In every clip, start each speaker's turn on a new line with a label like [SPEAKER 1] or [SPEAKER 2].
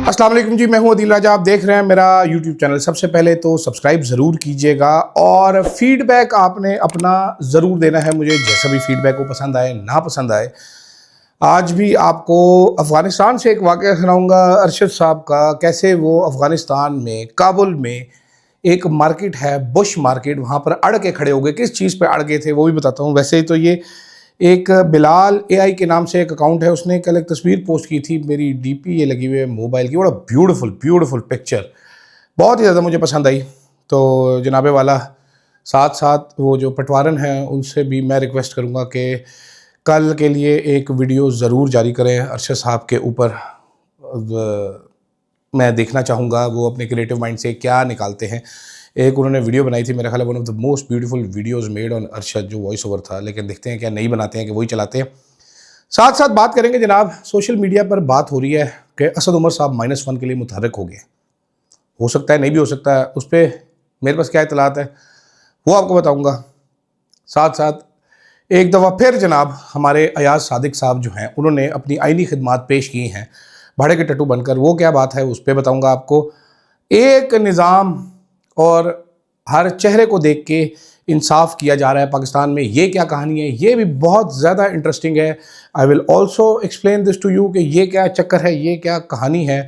[SPEAKER 1] अस्सलाम वालेकुम जी, मैं हूं अदील राजा। आप देख रहे हैं मेरा यूट्यूब चैनल। सबसे पहले तो सब्सक्राइब ज़रूर कीजिएगा और फीडबैक आपने अपना ज़रूर देना है मुझे, जैसा भी फीडबैक हो, पसंद आए ना पसंद आए। आज भी आपको अफ़गानिस्तान से एक वाक़या सुनाऊंगा अरशद साहब का, कैसे वो अफ़गानिस्तान में काबुल में एक मार्केट है बुश मार्केट, वहाँ पर अड़ के खड़े हो गए। किस चीज़ पे अड़ गए थे वो भी बताता हूँ। वैसे तो ये एक बिलाल एआई के नाम से एक अकाउंट है, उसने कल एक तस्वीर पोस्ट की थी, मेरी डीपी ये लगी हुई है मोबाइल की, बड़ा ब्यूटीफुल ब्यूटीफुल पिक्चर, बहुत ही ज़्यादा मुझे पसंद आई। तो जनाबे वाला साथ साथ वो जो पटवारन हैं उनसे भी मैं रिक्वेस्ट करूँगा कि कल के लिए एक वीडियो ज़रूर जारी करें अरशद साहब के ऊपर। मैं देखना चाहूँगा वो अपने क्रिएटिव माइंड से क्या निकालते हैं। एक उन्होंने वीडियो बनाई थी, मेरा ख्याल है one of the most beautiful videos made on Arshad, जो वॉइस ओवर था, लेकिन देखते हैं क्या नहीं बनाते हैं कि वही चलाते हैं। साथ साथ बात करेंगे जनाब, सोशल मीडिया पर बात हो रही है कि असद उमर साहब -1 के लिए मुतहर्रिक हो गए। हो सकता है, नहीं भी हो सकता है, उस पर मेरे पास क्या इतलात है वो आपको बताऊँगा। साथ साथ एक दफ़ा फिर जनाब हमारे अयाज सादिक साहब जो हैं उन्होंने अपनी आइनी खिदमात पेश की हैं भाड़े के टट्टू बनकर, वो क्या बात है उस पर बताऊँगा आपको। एक निज़ाम और हर चेहरे को देख के इंसाफ किया जा रहा है पाकिस्तान में, ये क्या कहानी है, ये भी बहुत ज़्यादा इंटरेस्टिंग है। I will also explain this to you कि ये क्या चक्कर है, ये क्या कहानी है।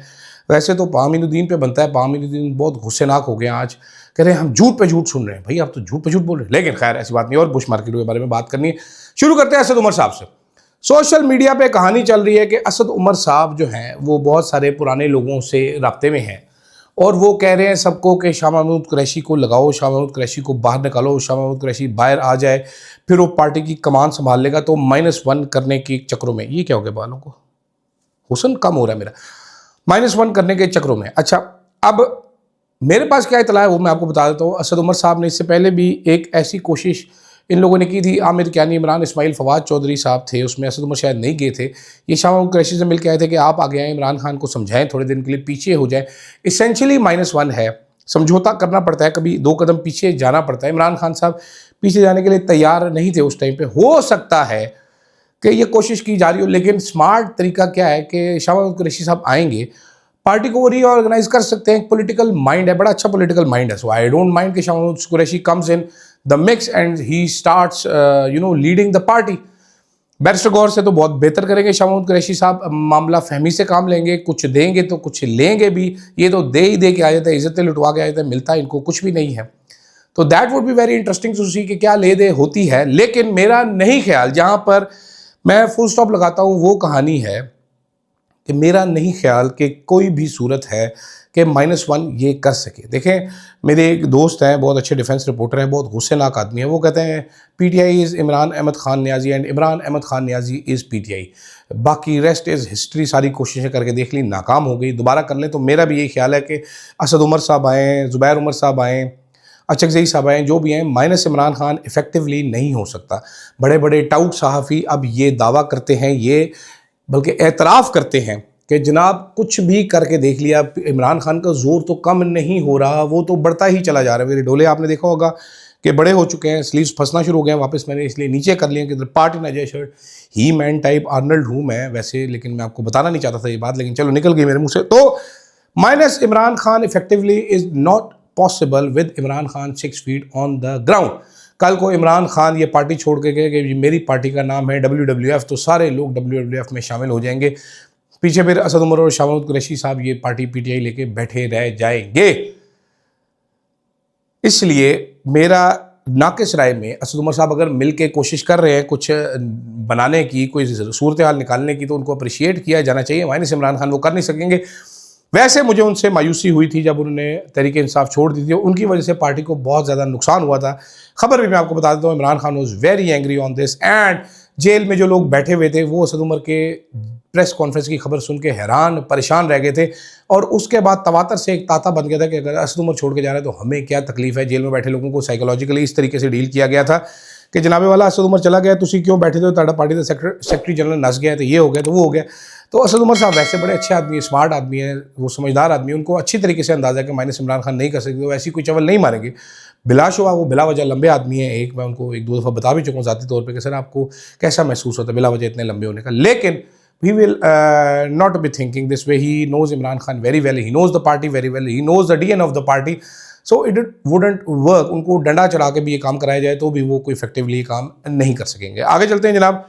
[SPEAKER 1] वैसे तो पामीनुद्दीन पे बनता है, पामीनुद्दीन बहुत गुस्सेनाक हो गए आज, कह रहे हैं हम झूठ पे झूठ सुन रहे हैं। भाई आप तो झूठ पे झूठ बोल रहे हैं, लेकिन खैर ऐसी बात नहीं। और बुश मार्केट के बारे में बात करनी है, शुरू करते हैं असद उमर साहब से। सोशल मीडिया पे कहानी चल रही है कि असद उमर साहब जो हैं वो बहुत सारे पुराने लोगों से राब्ते में हैं और वो कह रहे हैं सबको कि शाह महमूद कुरैशी को लगाओ, शाह महमूद कुरैशी को बाहर निकालो, शाह महमूद कुरैशी बाहर आ जाए फिर वो पार्टी की कमान संभाल लेगा। तो -1 करने के चक्रों में, ये क्या हो गया बालों को, हुस्न कम हो रहा है मेरा, -1 करने के चक्रों में। अच्छा, अब मेरे पास क्या इतला है वो मैं आपको बता देता हूँ। असद उमर साहब ने इससे पहले भी एक ऐसी कोशिश इन लोगों ने की थी, आमिर कियानी, इमरान इस्माइल, फवाद चौधरी साहब थे उसमें, असद उमर शायद नहीं गए थे। ये शाह महमूद कुरैशी से मिल के आए थे कि आप आगे आए, इमरान खान को समझाएं, थोड़े दिन के लिए पीछे हो जाएं। इसेंशियली -1 है, समझौता करना पड़ता है, कभी 2 कदम पीछे जाना पड़ता है। इमरान खान साहब पीछे जाने के लिए तैयार नहीं थे उस टाइम पर। हो सकता है कि ये कोशिश की जा रही हो, लेकिन स्मार्ट तरीका क्या है कि शाह महमूद कुरैशी साहब आएंगे, पार्टी को वो रीऑर्गेनाइज कर सकते हैं। पॉलिटिकल माइंड है, बड़ा अच्छा पॉलिटिकल माइंड है। सो आई डोंट माइंड कि Shah Mahmood Qureshi comes in the mix and he starts leading the party. Barrister गौर से तो बहुत बेहतर करेंगे शाह महमूद कुरैशी साहब, मामला फहमी से काम लेंगे, कुछ देंगे तो कुछ लेंगे भी। ये तो दे ही दे के आ जाते हैं, इज्जतें लुटवा के आ जाते हैं, मिलता है इनको कुछ भी नहीं है। तो that would be very interesting to see कि क्या ले दे होती है। लेकिन मेरा नहीं ख्याल, जहाँ पर मैं फुल स्टॉप लगाता हूँ वो कहानी है कि मेरा नहीं ख्याल कि कोई भी सूरत है कि -1 ये कर सके। देखें, मेरे एक दोस्त हैं, बहुत अच्छे डिफेंस रिपोर्टर हैं, बहुत गुस्सेनाक आदमी है। वो कहते हैं PTI is Imran Ahmed Khan Niazi and Imran Ahmed Khan Niazi is PTI, बाकी रेस्ट इज़ हिस्ट्री। सारी कोशिशें करके देख ली, नाकाम हो गई, दोबारा कर लें। तो मेरा भी यही ख्याल है कि असद उमर साहब आएँ, ज़ुबैर उमर साहब आएँ, अचकज़ई साहब आएँ, जो भी हैं, माइनस इमरान खान इफेक्टिवली नहीं हो सकता। बड़े बड़े टाउट सहाफ़ी अब ये दावा करते हैं, ये बल्कि एतराफ़ करते हैं कि जनाब कुछ भी करके देख लिया, इमरान खान का जोर तो कम नहीं हो रहा, वो तो बढ़ता ही चला जा रहा है। मेरे डोले आपने देखा होगा कि बड़े हो चुके हैं, स्लीव्स फंसना शुरू हो गए हैं वापस, मैंने इसलिए नीचे कर लिया कि इधर पार्ट ना जाए शर्ट। ही मैन टाइप आर्नल्ड हूँ मैं वैसे, लेकिन मैं आपको बताना नहीं चाहता था ये बात, लेकिन चलो निकल गई मेरे मुँह से। तो minus Imran Khan effectively is not possible with Imran Khan 6 feet on the ground. कल को इमरान खान ये पार्टी छोड़ के गए कि मेरी पार्टी का नाम है WWF, तो सारे लोग WWF में शामिल हो जाएंगे। पीछे फिर असद उमर और शाह महमूद कुरैशी साहब ये पार्टी पीटीआई लेके बैठे रह जाएंगे। इसलिए मेरा नाकिस राय में असद उमर साहब अगर मिल के कोशिश कर रहे हैं कुछ बनाने की, कोई सूरत हाल निकालने की, तो उनको अप्रिशिएट किया जाना चाहिए। माइनस इमरान खान वो कर नहीं सकेंगे। वैसे मुझे उनसे मायूसी हुई थी जब उन्होंने तहरीक इंसाफ छोड़ दी थी, उनकी वजह से पार्टी को बहुत ज़्यादा नुकसान हुआ था। खबर भी मैं आपको बता देता हूँ, Imran Khan was very angry on this and jail में जो लोग बैठे हुए थे वो असद उमर के प्रेस कॉन्फ्रेंस की खबर सुन के हैरान परेशान रह गए थे। और उसके बाद तवातर से एक ताता बन गया था कि अगर असद उमर छोड़ के जा रहा है तो हमें क्या तकलीफ है। जेल में बैठे लोगों को साइकोलॉजिकली इस तरीके से डील किया गया था कि जनाबे वाला असद उमर चला गया, तुसी क्यों बैठे थे, ताड़ा पार्टी का सेक्रेटरी जनरल नस गया, तो ये हो गया, तो वो हो गया। तो असद उमर साहब वैसे बड़े अच्छे आदमी है, स्मार्ट आदमी है, वो समझदार आदमी है, उनको अच्छी तरीके से अंदाज़ा है कि माइनस इमरान खान नहीं कर सकते, तो ऐसी कोई चवल नहीं मारेंगे। बिलाशुबा वो बिला वजह लंबे आदमी है। एक मैं उनको 1-2 दफ़ा बता भी चुका हूँ ज़ाती तौर पे कि सर आपको कैसा महसूस होता है बिला वजह इतने लंबे होने का। लेकिन he will not be thinking this way. He knows Imran Khan very well. He knows the party very well. He knows the DNA of the party. So it wouldn't work. उनको डंडा चढ़ा के भी ये काम कराया जाए तो भी वो कोई इफेक्टिवली काम नहीं कर सकेंगे। आगे चलते हैं जनाब।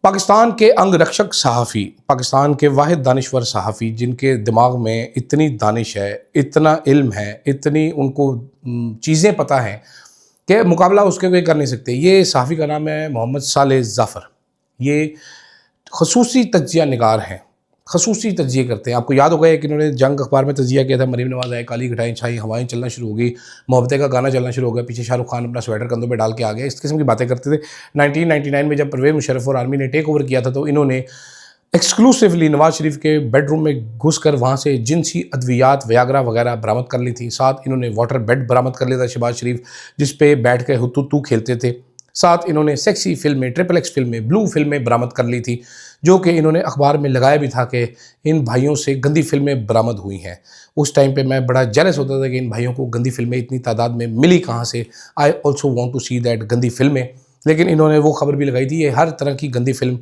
[SPEAKER 1] पाकिस्तान के अंगरक्षक सहाफ़ी, पाकिस्तान के वाहिद दानिश्वर सहाफ़ी जिनके दिमाग में इतनी दानिश है, इतना इल्म है, इतनी उनको चीज़ें पता हैं कि मुकाबला उसके कोई कर नहीं सकते। ये सहाफ़ी का नाम है मोहम्मद सालेह ज़फ़र। ये ख़ुसूसी तज्ज़िया निगार हैं, ख़ुसूसी तज्ज़िये करते हैं। आपको याद होगा कि इन्होंने जंग अखबार में तज्ज़िया किया था, मरीम नवाज़ आए, काली घटाएं छाई, हवाएं चलना शुरू हो गई, मोहब्बतें का गाना चलना शुरू हो गया, पीछे शाहरुख खान अपना स्वेटर कंधों पे डाल के आ गया, इस किस्म की बातें करते थे। 1999 में जब परवेज़ मुशर्रफ और आर्मी ने टेक ओवर किया था तो इन्होंने एक्सक्लूसिवली नवाज शरीफ के बेडरूम में घुसकर वहाँ से जिनसी अद्वियात वयागरा वगैरह बरामद कर ली थी। साथ इन्होंने वाटर बेड बरामद कर लिया था शहबाज शरीफ, जिस पे बैठ के हुतुतू खेलते थे। साथ इन्होंने सेक्सी फिल्में, XXX फिल्में, ब्लू फिल्में बरामद कर ली थी, जो कि इन्होंने अखबार में लगाया भी था कि इन भाइयों से गंदी फिल्में बरामद हुई हैं। उस टाइम पे मैं बड़ा जेलस होता था कि इन भाइयों को गंदी फिल्में इतनी तादाद में मिली कहाँ से। I also want to see that गंदी फिल्में। लेकिन इन्होंने वो खबर भी लगाई थी, ये हर तरह की गंदी फिल्म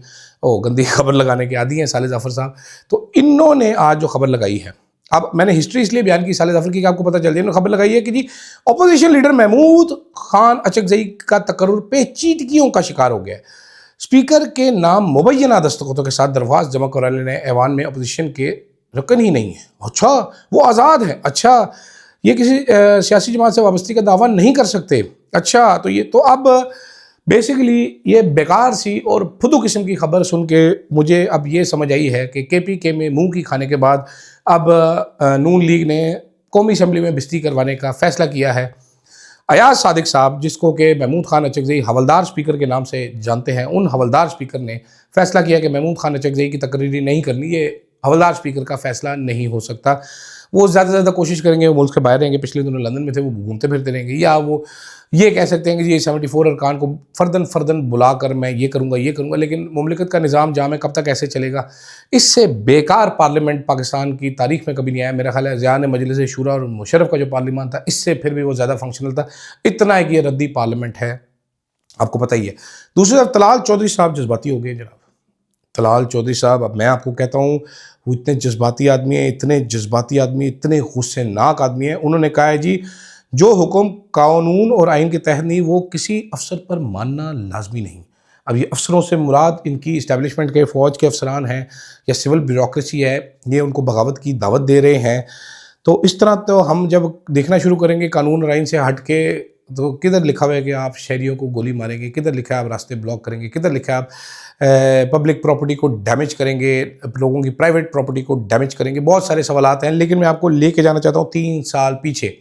[SPEAKER 1] गंदी खबर लगाने के आदी हैं साले ज़फ़र साहब। तो इन्होंने आज जो खबर लगाई है, अब मैंने हिस्ट्री इसलिए बयान की साले ज़फ़र की कि आपको पता चल जाए। इन्होंने खबर लगाई है कि जी अपोजिशन लीडर महमूद खान अचकज़ई का तकर्रुर पेचीदगियों का शिकार हो गया। स्पीकर के नाम मुबैना दस्तखतों के साथ दरख्वास्त जमा कराने ने ऐवान में अपोजिशन के रकन ही नहीं है। अच्छा, वो आज़ाद है। अच्छा, ये किसी सियासी जमात से वाबस्ती का दावा नहीं कर सकते। अच्छा, तो ये तो अब बेसिकली ये बेकार सी और फुदू किस्म की खबर सुन के मुझे अब ये समझ आई है कि KPK में मुंह की खाने के बाद अब नून लीग ने कौमी असम्बली में बिस्ती करवाने का फ़ैसला किया है। अयाज सादिक साहब, जिसको कि महमूद खान अचकज़ई हवलदार स्पीकर के नाम से जानते हैं, उन हवलदार स्पीकर ने फ़ैसला किया कि महमूद खान अचकज़ई की तकरीरी नहीं करनी। ये हवलदार स्पीकर का फ़ैसला नहीं हो सकता। वो ज़्यादा से ज़्यादा कोशिश करेंगे, वो मुल्क के बाहर रहेंगे। पिछले दिनों लंदन में थे, वो घूमते फिरते रहेंगे, या वो ये कह सकते हैं कि ये 74 अरकान को फ़र्दन बुलाकर मैं ये करूँगा। लेकिन मुमलिकत का निज़ाम जाम है, कब तक ऐसे चलेगा? इससे बेकार पार्लियामेंट पाकिस्तान की तारीख़ में कभी नहीं आया। मेरा ख्याल है ज़ियान मजलिस शूरा और मुशर्रफ का जो पार्लियामान था, इससे फिर भी वो ज़्यादा फंक्शनल था। इतना है कि ये रद्दी पार्लियामेंट है, आपको पता ही है। दूसरी तरफ तलाल चौधरी साहब जज्बाती हो गए जनाब। तलाल चौधरी साहब, अब मैं आपको कहता हूँ, वो इतने जज्बाती आदमी हैं, इतने गुस्सेनाक आदमी हैं। उन्होंने कहा है जी, जो हुक्म कानून और आइन के तहत नहीं, वो किसी अफसर पर मानना लाजमी नहीं। अब ये अफसरों से मुराद इनकी इस्टेब्लिशमेंट के फ़ौज के अफसरान हैं या सिविल ब्यूरोक्रेसी है, ये उनको बगावत की दावत दे रहे हैं। तो इस तरह तो हम जब देखना शुरू करेंगे कानून और आइन से हट के, तो किधर लिखा हुआ है कि आप शहरियों को गोली मारेंगे, किधर लिखा है आप रास्ते ब्लॉक करेंगे, किधर लिखा है आप पब्लिक प्रॉपर्टी को डैमेज करेंगे, लोगों की प्राइवेट प्रॉपर्टी को डैमेज करेंगे। बहुत सारे सवालात हैं, लेकिन मैं आपको लेके जाना चाहता हूँ 3 साल पीछे।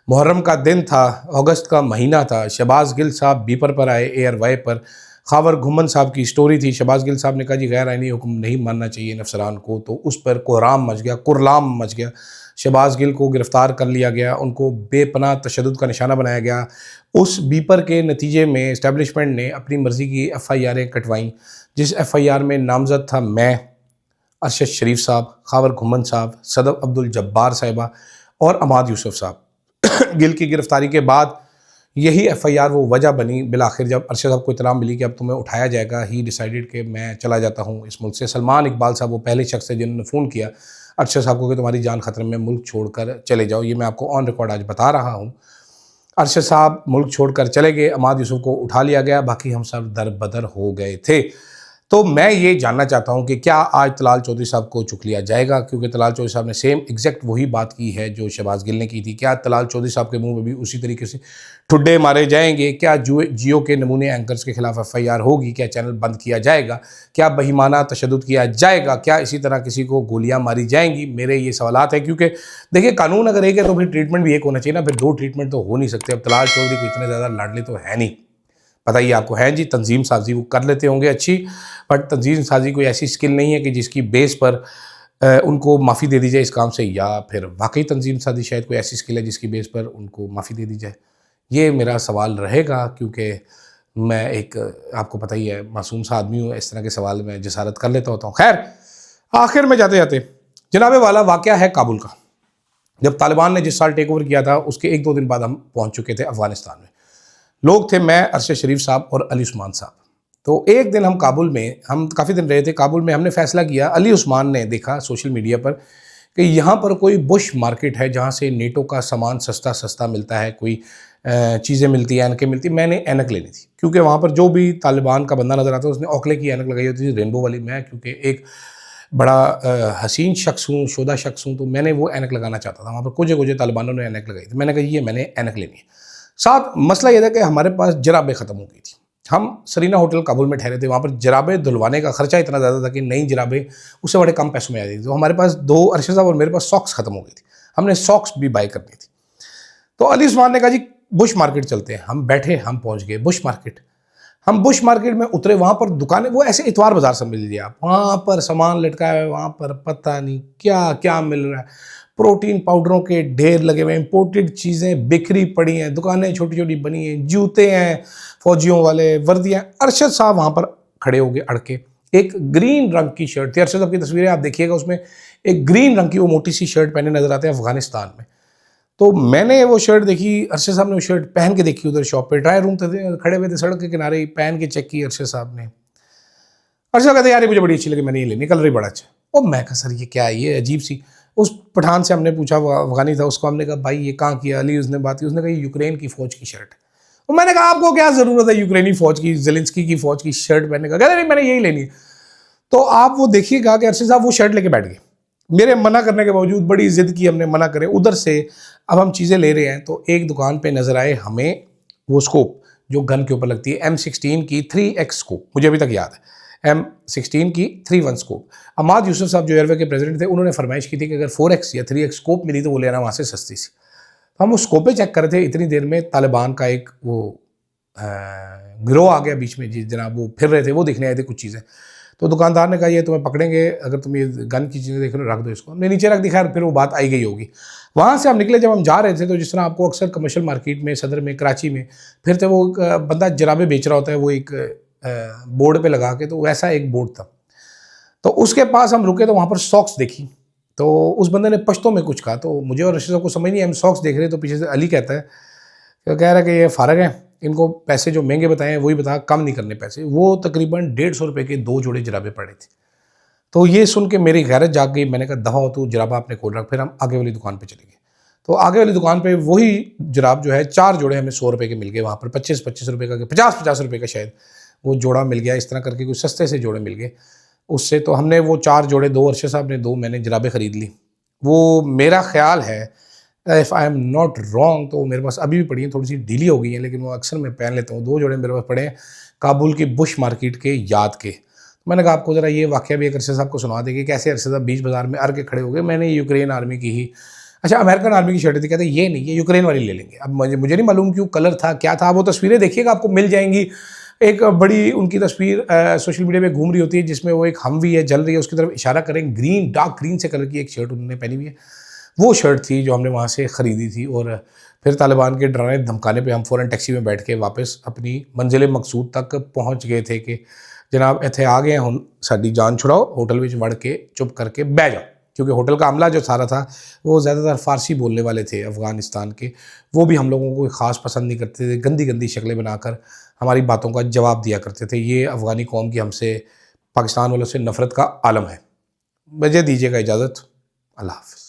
[SPEAKER 1] मुहर्रम का दिन था, अगस्त का महीना था, शहबाज गिल साहब बीपर पर आए, एयरवाई पर। खावर घुमन साहब की स्टोरी थी। शहबाज गिल साहब ने कहा जी गैर आइनी हुक्म नहीं मानना चाहिए इन अफसरान को, तो उस पर कुरलाम मच गया। शहबाज गिल को गिरफ़्तार कर लिया गया, उनको बेपनाह तशद्दुद का निशाना बनाया गया। उस बीपर के नतीजे में इस्टेब्लिशमेंट ने अपनी मर्ज़ी की FIRें कटवाईं। जिस FIR में नामज़द था मैं, अरशद शरीफ साहब, खावर घुमन साहब, सदब अब्दुल जब्बार साहिबा और अमाद यूसुफ साहब। गिल की गिरफ़्तारी के बाद यही FIR वो वजह बनी। बिलाखिर जब अरशद साहब को इत्तलाम मिली कि अब तुम्हें उठाया जाएगा, ही डिसाइडेड कि मैं चला जाता हूँ इस मुल्क से। सलमान इकबाल साहब वो पहले शख्स थे जिन्होंने फ़ोन किया अरशद साहब को कि तुम्हारी जान खतरे में, मुल्क छोड़कर चले जाओ। ये मैं आपको ऑन रिकॉर्ड आज बता रहा हूँ। अरशद साहब मुल्क छोड़कर चले गए, अमाद यूसुफ को उठा लिया गया, बाकी हम सब दर बदर हो गए थे। तो मैं ये जानना चाहता हूँ कि क्या आज तलाल चौधरी साहब को चुक लिया जाएगा, क्योंकि तलाल चौधरी साहब ने सेम एग्जैक्ट वही बात की है जो शहबाज गिल ने की थी। क्या तलाल चौधरी साहब के मुंह में भी उसी तरीके से ठुड्डे मारे जाएंगे? क्या जियो के नमूने एंकर्स के खिलाफ FIR होगी? क्या चैनल बंद किया जाएगा? क्या बहिमाना तशद्दुद किया जाएगा? क्या इसी तरह किसी को गोलियां मारी जाएंगी? मेरे ये सवालात हैं, क्योंकि देखिए कानून अगर एक है तो फिर ट्रीटमेंट भी एक होना चाहिए ना, फिर 2 ट्रीटमेंट तो हो नहीं सकते। अब तलाल चौधरी को इतने ज़्यादा लाडले तो है नहीं, पता ही आपको है जी। तंजीम साजी वो कर लेते होंगे अच्छी, बट तंजीम साजी कोई ऐसी स्किल नहीं है कि जिसकी बेस पर उनको माफ़ी दे दी जाए इस काम से, या फिर वाकई तंजीम साजी शायद कोई ऐसी स्किल है जिसकी बेस पर उनको माफ़ी दे दी जाए। ये मेरा सवाल रहेगा, क्योंकि मैं एक आपको पता ही है मासूम सा आदमी हूँ, इस तरह के सवाल में जसारत कर लेता होता हूँ। खैर, आखिर में जाते जाते जनाबे वाला वाक़या है काबुल का। जब तालिबान ने जिस साल टेक ओवर किया था, उसके 1-2 दिन बाद हम पहुँच चुके थे अफ़गानिस्तान में। लोग थे मैं, अरशद शरीफ साहब और अली उस्मान साहब। तो एक दिन हम काबुल में, हम काफ़ी दिन रहे थे काबुल में, हमने फ़ैसला किया, अली उस्मान ने देखा सोशल मीडिया पर कि यहाँ पर कोई बुश मार्केट है जहाँ से नेटो का सामान सस्ता सस्ता मिलता है, कोई चीज़ें मिलती हैं, ऐनकें मिलती। मैंने ऐनक लेनी थी क्योंकि वहाँ पर जो भी तालिबान का बंदा नज़र आता है उसने ओखले की ऐनक लगाई होती थी, रेनबो वाली। मैं क्योंकि एक बड़ा हसीन शख्स हूँ, शोदा शख्स हूँ, तो मैंने वो ऐनक लगाना चाहता था। वहाँ पर कुछ कुछ तालिबानों ने ऐनक लगाई थी, मैंने कहा ये मैंने ऐनक लेनी है। साथ मसला ये था कि हमारे पास जराबें ख़त्म हो गई थी। हम सरीना होटल काबुल में ठहरे थे, वहाँ पर जराबें धुलवाने का खर्चा इतना ज़्यादा था कि नई जराबें उससे बड़े कम पैसों में आ जाती थी। तो हमारे पास दो, अरशद साहब और मेरे पास सॉक्स ख़त्म हो गई थी, हमने सॉक्स भी बाई करनी थी। तो अली उस्मान ने कहा जी बुश मार्केट चलते हैं। हम बैठे, हम पहुँच गए बुश मार्केट। हम बुश मार्केट में उतरे, वहाँ पर दुकानें, वो ऐसे इतवार बाज़ार समझ लीजिए आप, वहाँ पर सामान लटका है, वहाँ पर पता नहीं क्या क्या मिल रहा है, प्रोटीन पाउडरों के ढेर लगे हुए हैं, इम्पोर्टेड चीज़ें बिखरी पड़ी हैं, दुकानें छोटी छोटी बनी हैं, जूते हैं फौजियों वाले, वर्दियाँ। अरशद साहब वहाँ पर खड़े हो गए अड़के, एक ग्रीन रंग की शर्ट थी, अरशद साहब की तस्वीरें आप देखिएगा, उसमें एक ग्रीन रंग की वो मोटी सी शर्ट पहने नजर आते हैं अफगानिस्तान में। तो मैंने वो शर्ट देखी, अरशद साहब ने वो शर्ट पहन के देखी, उधर शॉप पे ट्राई रूम थे, खड़े हुए थे सड़क के किनारे ही, पहन के चेक की अरशद साहब ने। अरशद कहते यार ये मुझे बड़ी अच्छी लगी, मैंने ये लेनी, कलर ही बड़ा अच्छा। ओ मैं कहा सर ये क्या है, ये अजीब सी। उस पठान से हमने पूछा, वो अफगानी था, उसको हमने कहा भाई ये कहाँ किया अली, उसने बात की, उसने कहा यूक्रेन की फ़ौज की शर्ट है। तो मैंने कहा आपको क्या ज़रूरत है यूक्रेनी फ़ौज की, ज़ेलेंस्की की फ़ौज की शर्ट पहनने का? कहते नहीं मैंने यही लेनी है। तो आप वो देखिएगा कि अरशद साहब वो शर्ट लेके बैठ गए, मेरे मना करने के बावजूद बड़ी ज़िद की, हमने मना करे। उधर से अब हम चीज़ें ले रहे हैं तो एक दुकान पे नज़र आए हमें वो स्कोप जो गन के ऊपर लगती है, M16 की 3X स्कोप, मुझे अभी तक याद है, M16 की 3-1 स्कोप। अमाद यूसुफ साहब जो एयरवे के प्रेसिडेंट थे, उन्होंने फरमाइश की थी कि अगर 4X या 3X स्कोप मिली तो वो लेना वहाँ से सस्ती सी। तो हम वो स्कोपे चेक कर रहे थे, इतनी देर में तालिबान का एक वो गिरोह आ गया बीच में, जी जनाब, वो फिर रहे थे, वो देखने आए थे कुछ चीज़ें। तो दुकानदार ने कहा ये तुम्हें पकड़ेंगे अगर तुम ये गन की चीज़ें देख रहे हो, रख दो इसको। हमने नीचे रख दी, खैर फिर वो बात आई गई होगी। वहाँ से हम निकले, जब हम जा रहे थे तो जिस तरह आपको अक्सर कमर्शियल मार्केट में, सदर में, कराची में फिर थे, वो बंदा जराबे बेच रहा होता है, वो एक बोर्ड पे लगा के, तो वैसा एक बोर्ड था। तो उसके पास हम रुके तो वहाँ पर सॉक्स देखी, तो उस बंदे ने पश्तो में कुछ कहा, तो मुझे और रशीद को समझ नहीं, हम सॉक्स देख रहे, तो पीछे से अली कहता है, कह रहा है कि ये फ़ारग हैं, इनको पैसे जो महंगे बताए हैं वही बता, कम नहीं करने पैसे। वो तकरीबन 150 रुपये के 2 जोड़े जराबे पड़े थे। तो ये सुन के मेरी गैरत जाग गई, मैंने कहा दफ़ा हो तू जराबा अपने खोल रख। फिर हम आगे वाली दुकान पे चले गए, तो आगे वाली दुकान पे वही जराब जो है 4 जोड़े हमें 100 रुपये के मिल गए, वहाँ पर 25-25 रुपये का, 50-50 रुपये का शायद वो जोड़ा मिल गया। इस तरह करके कुछ सस्ते से जोड़े मिल गए उससे। तो हमने वो 4 जोड़े, 2 अरशद साहब ने, 2 मैंने जराबें ख़रीद ली। वो मेरा ख्याल है, if I am not wrong, तो मेरे पास अभी भी पड़ी हैं, थोड़ी सी ढीली हो गई हैं, लेकिन वो अक्सर मैं पहन लेता हूँ। 2 जोड़े मेरे पास पड़े हैं काबुल की बुश मार्केट के याद के। मैंने कहा आपको ज़रा ये वाक़या भी एक अरशद साहब को सुना देंगे, कैसे अरशद साहब बीच बाज़ार में अर के खड़े हो गए। मैंने यूक्रेन आर्मी की ही, अच्छा अमेरिकन आर्मी की शर्ट थी, कहते ये नहीं, ये यूक्रेन वाली ले लेंगे। अब मुझे नहीं मालूम क्यों, कलर था क्या था, वो तस्वीरें देखिएगा आपको मिल जाएंगी। एक बड़ी उनकी तस्वीर सोशल मीडिया में घूम रही होती है जिसमें वो एक हमवी है, जल रही है, उसकी तरफ इशारा करें, ग्रीन, डार्क ग्रीन से कलर की एक शर्ट उन्होंने पहनी हुई है। वो शर्ट थी जो हमने वहाँ से ख़रीदी थी। और फिर तालिबान के डराने धमकाने पे हम फ़ौरन टैक्सी में बैठ के वापस अपनी मंजिल मकसूद तक पहुँच गए थे कि जनाब इत्थे आ गए हुण साडी जान छुड़ाओ, होटल में वड़ के चुप करके बह जाओ। क्योंकि होटल का अमला जो सारा था वो ज़्यादातर फ़ारसी बोलने वाले थे अफ़गानिस्तान के, वो भी हम लोगों को ख़ास पसंद नहीं करते थे, गंदी गंदी शक्लें बनाकर हमारी बातों का जवाब दिया करते थे। ये अफ़गानी कौम की हमसे, पाकिस्तान वालों से नफ़रत का आलम है। मुझे दीजिएगा इजाज़त, अल्लाह हाफ़िज़।